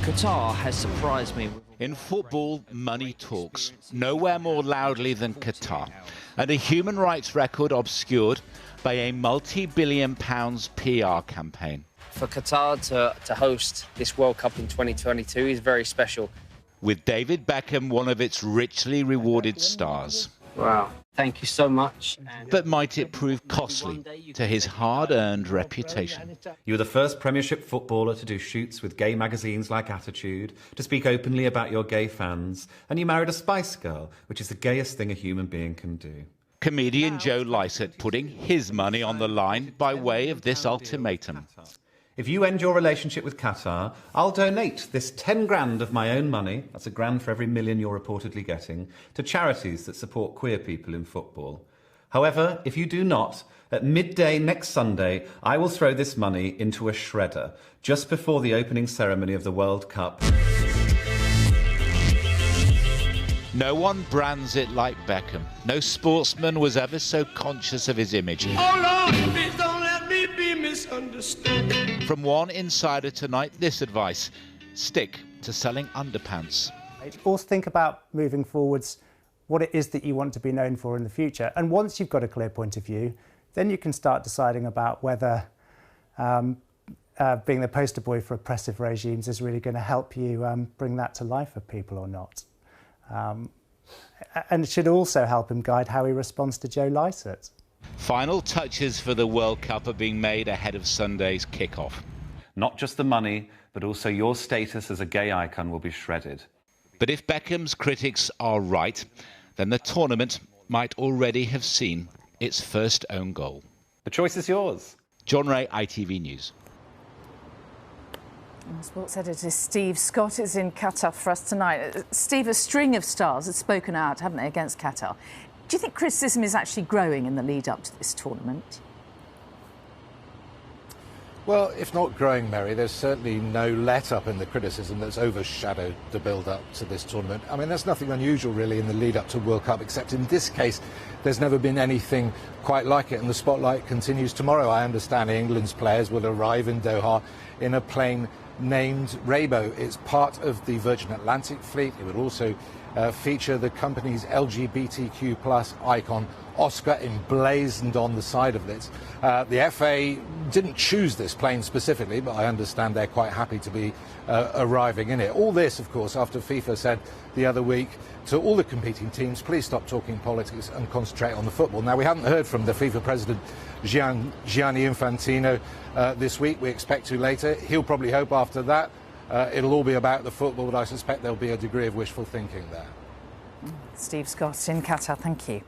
Qatar has surprised me. In football, money talks. Nowhere more loudly than Qatar. And a human rights record obscured by a multi-billion pounds PR campaign. For Qatar to host this World Cup in 2022 is very special. With David Beckham one of its richly rewarded stars. Wow. Thank you so much. But might it prove costly to his hard-earned reputation? You were the first Premiership footballer to do shoots with gay magazines like Attitude, to speak openly about your gay fans, and you married a Spice Girl, which is the gayest thing a human being can do. Comedian Joe Lycett putting his money on the line by way of this ultimatum. If you end your relationship with Qatar, I'll donate this 10 grand of my own money, that's £1 for every million you're reportedly getting, to charities that support queer people in football. However, if you do not, at midday next Sunday, I will throw this money into a shredder, just before the opening ceremony of the World Cup. No one brands it like Beckham. No sportsman was ever so conscious of his image. Oh Lord, please don't let me be misunderstood. From one insider tonight, this advice: stick to selling underpants. Also think about moving forwards, what it is that you want to be known for in the future. And once you've got a clear point of view, then you can start deciding about whether being the poster boy for oppressive regimes is really going to help you bring that to life for people or not. And it should also help him guide how he responds to Joe Lycett. Final touches for the World Cup are being made ahead of Sunday's kick-off. Not just the money, but also your status as a gay icon will be shredded. But if Beckham's critics are right, then the tournament might already have seen its first own goal. The choice is yours. John Ray, ITV News. Sports editor Steve Scott is in Qatar for us tonight. Steve, a string of stars have spoken out, haven't they, against Qatar. Do you think criticism is actually growing in the lead-up to this tournament? Well, if not growing, Mary, there's certainly no let-up in the criticism that's overshadowed the build-up to this tournament. I mean, there's nothing unusual, really, in the lead-up to World Cup, except in this case, there's never been anything quite like it, and the spotlight continues tomorrow. I understand England's players will arrive in Doha in a plane named Rainbow. It's part of the Virgin Atlantic fleet. It would also feature the company's LGBTQ plus icon Oscar emblazoned on the side of it. The FA didn't choose this plane specifically, but I understand they're quite happy to be arriving in it. All this, of course, after FIFA said the other week to all the competing teams, please stop talking politics and concentrate on the football. Now, we haven't heard from the FIFA president, Gianni Infantino, this week. We expect to later. He'll probably hope after that it'll all be about the football, but I suspect there'll be a degree of wishful thinking there. Steve Scott in Qatar, thank you.